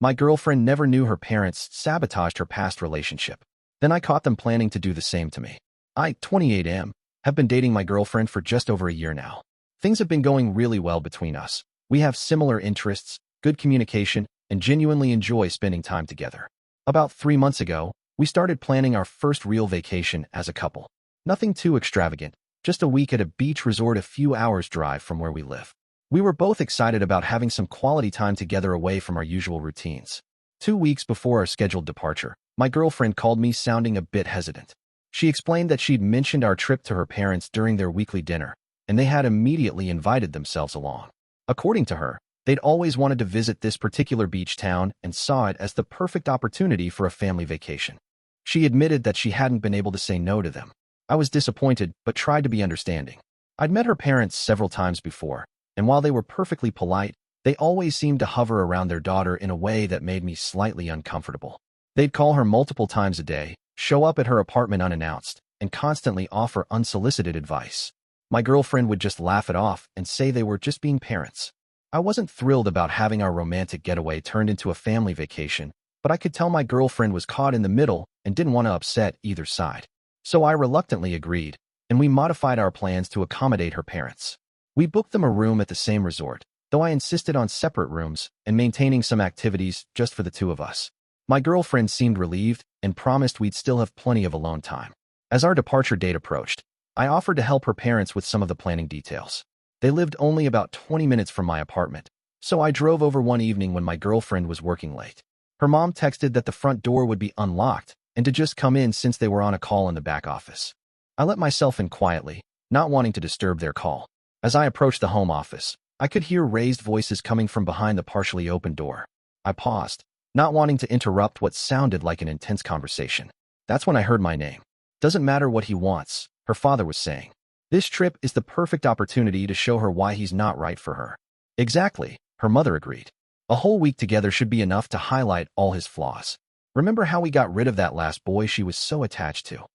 My girlfriend never knew her parents sabotaged her past relationship. Then I caught them planning to do the same to me. I, 28 am, have been dating my girlfriend for just over a year now. Things have been going really well between us. We have similar interests, good communication, and genuinely enjoy spending time together. About 3 months ago, we started planning our first real vacation as a couple. Nothing too extravagant, just a week at a beach resort a few hours' drive from where we live. We were both excited about having some quality time together away from our usual routines. 2 weeks before our scheduled departure, my girlfriend called me sounding a bit hesitant. She explained that she'd mentioned our trip to her parents during their weekly dinner, and they had immediately invited themselves along. According to her, they'd always wanted to visit this particular beach town and saw it as the perfect opportunity for a family vacation. She admitted that she hadn't been able to say no to them. I was disappointed, but tried to be understanding. I'd met her parents several times before, and while they were perfectly polite, they always seemed to hover around their daughter in a way that made me slightly uncomfortable. They'd call her multiple times a day, show up at her apartment unannounced, and constantly offer unsolicited advice. My girlfriend would just laugh it off and say they were just being parents. I wasn't thrilled about having our romantic getaway turned into a family vacation, but I could tell my girlfriend was caught in the middle and didn't want to upset either side. So I reluctantly agreed, and we modified our plans to accommodate her parents. We booked them a room at the same resort, though I insisted on separate rooms and maintaining some activities just for the two of us. My girlfriend seemed relieved and promised we'd still have plenty of alone time. As our departure date approached, I offered to help her parents with some of the planning details. They lived only about 20 minutes from my apartment, so I drove over one evening when my girlfriend was working late. Her mom texted that the front door would be unlocked and to just come in since they were on a call in the back office. I let myself in quietly, not wanting to disturb their call. As I approached the home office, I could hear raised voices coming from behind the partially open door. I paused, not wanting to interrupt what sounded like an intense conversation. That's when I heard my name. Doesn't matter what he wants, her father was saying. This trip is the perfect opportunity to show her why he's not right for her. Exactly, her mother agreed. A whole week together should be enough to highlight all his flaws. Remember how we got rid of that last boy she was so attached to?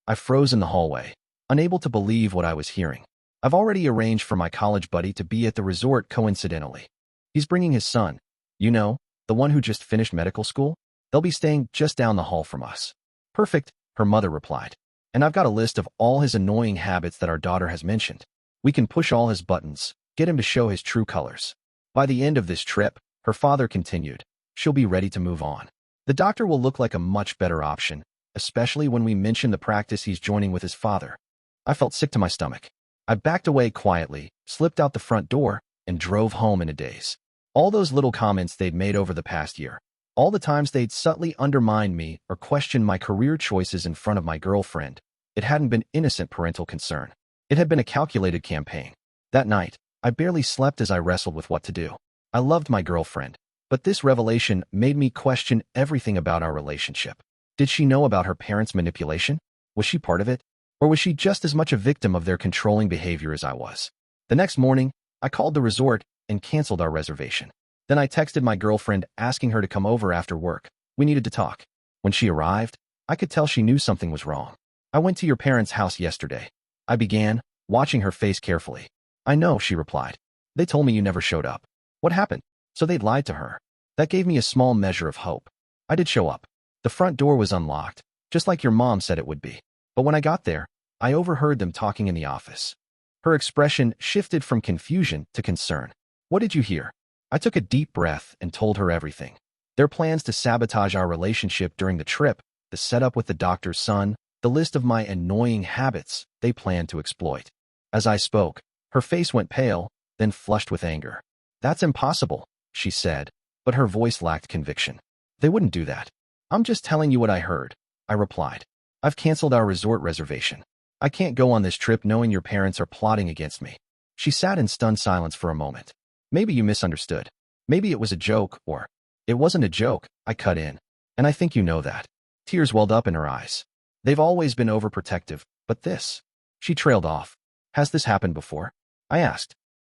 I froze in the hallway, unable to believe what I was hearing. I've already arranged for my college buddy to be at the resort coincidentally. He's bringing his son. You know, the one who just finished medical school? They'll be staying just down the hall from us. Perfect, her mother replied. And I've got a list of all his annoying habits that our daughter has mentioned. We can push all his buttons, get him to show his true colors. By the end of this trip, her father continued, she'll be ready to move on. The doctor will look like a much better option, especially when we mention the practice he's joining with his father. I felt sick to my stomach. I backed away quietly, slipped out the front door, and drove home in a daze. All those little comments they'd made over the past year, all the times they'd subtly undermined me or questioned my career choices in front of my girlfriend, it hadn't been innocent parental concern. It had been a calculated campaign. That night, I barely slept as I wrestled with what to do. I loved my girlfriend, but this revelation made me question everything about our relationship. Did she know about her parents' manipulation? Was she part of it? Or was she just as much a victim of their controlling behavior as I was? The next morning, I called the resort and canceled our reservation. Then I texted my girlfriend asking her to come over after work. We needed to talk. When she arrived, I could tell she knew something was wrong. I went to your parents' house yesterday. I began, watching her face carefully. I know, she replied. They told me you never showed up. What happened? So they'd lied to her. That gave me a small measure of hope. I did show up. The front door was unlocked, just like your mom said it would be. But when I got there, I overheard them talking in the office. Her expression shifted from confusion to concern. What did you hear? I took a deep breath and told her everything. Their plans to sabotage our relationship during the trip, the setup with the doctor's son, the list of my annoying habits they planned to exploit. As I spoke, her face went pale, then flushed with anger. That's impossible, she said, but her voice lacked conviction. They wouldn't do that. I'm just telling you what I heard, I replied. I've canceled our resort reservation. I can't go on this trip knowing your parents are plotting against me. She sat in stunned silence for a moment. Maybe you misunderstood. Maybe it was a joke, or it wasn't a joke, I cut in. And I think you know that. Tears welled up in her eyes. They've always been overprotective, but this. She trailed off. Has this happened before? I asked.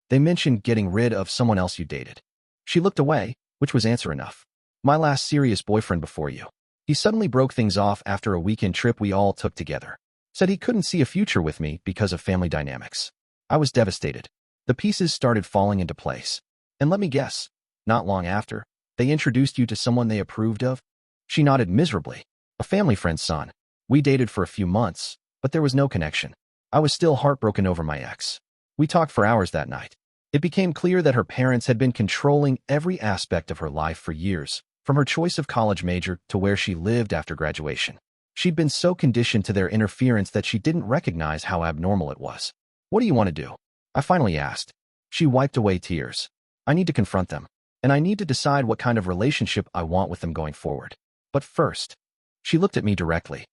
They mentioned getting rid of someone else you dated. She looked away, which was answer enough. My last serious boyfriend before you. He suddenly broke things off after a weekend trip we all took together. Said he couldn't see a future with me because of family dynamics. I was devastated. The pieces started falling into place. And let me guess, not long after, They introduced you to someone they approved of? She nodded miserably. A family friend's son. We dated for a few months, but there was no connection. I was still heartbroken over my ex. We talked for hours that night. It became clear that her parents had been controlling every aspect of her life for years, from her choice of college major to where she lived after graduation. She'd been so conditioned to their interference that she didn't recognize how abnormal it was. What do you want to do? I finally asked. She wiped away tears. I need to confront them, and I need to decide what kind of relationship I want with them going forward. But first, she looked at me directly.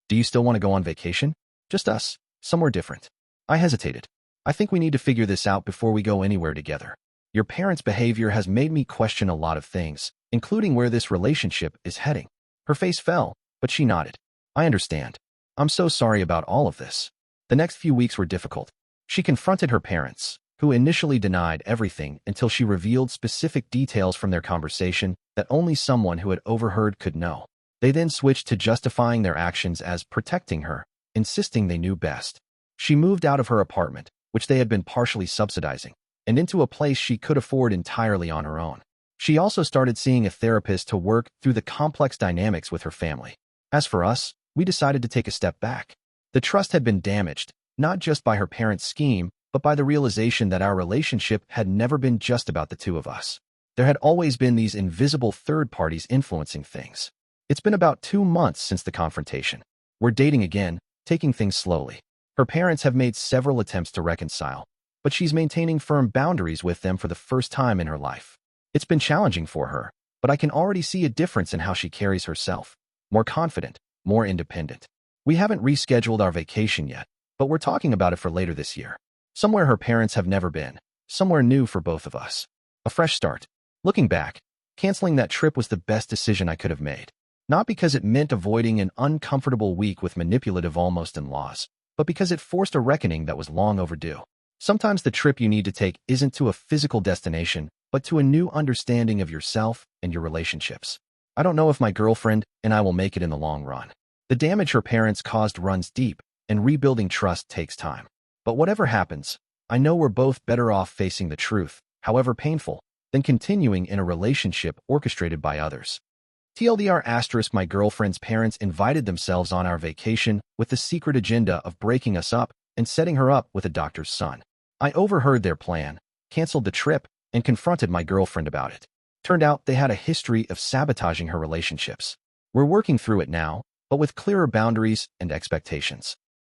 Do you still want to go on vacation? Just us, somewhere different. I hesitated. I think we need to figure this out before we go anywhere together. Your parents' behavior has made me question a lot of things, including where this relationship is heading. Her face fell, but she nodded. I understand. I'm so sorry about all of this. The next few weeks were difficult. She confronted her parents, who initially denied everything until she revealed specific details from their conversation that only someone who had overheard could know. They then switched to justifying their actions as protecting her, insisting they knew best. She moved out of her apartment, which they had been partially subsidizing, and into a place she could afford entirely on her own. She also started seeing a therapist to work through the complex dynamics with her family. As for us, we decided to take a step back. The trust had been damaged, not just by her parents' scheme, but by the realization that our relationship had never been just about the two of us. There had always been these invisible third parties influencing things. It's been about 2 months since the confrontation. We're dating again, taking things slowly. Her parents have made several attempts to reconcile, but she's maintaining firm boundaries with them for the first time in her life. It's been challenging for her, but I can already see a difference in how she carries herself. More confident, more independent. We haven't rescheduled our vacation yet, but we're talking about it for later this year. Somewhere her parents have never been, somewhere new for both of us. A fresh start. Looking back, canceling that trip was the best decision I could have made. Not because it meant avoiding an uncomfortable week with manipulative almost-in-laws, but because it forced a reckoning that was long overdue. Sometimes the trip you need to take isn't to a physical destination, but to a new understanding of yourself and your relationships. I don't know if my girlfriend and I will make it in the long run. The damage her parents caused runs deep, and rebuilding trust takes time. But whatever happens, I know we're both better off facing the truth, however painful, than continuing in a relationship orchestrated by others. TLDR*, my girlfriend's parents invited themselves on our vacation with the secret agenda of breaking us up and setting her up with a doctor's son. I overheard their plan, canceled the trip, and confronted my girlfriend about it. Turned out they had a history of sabotaging her relationships. We're working through it now, but with clearer boundaries and expectations.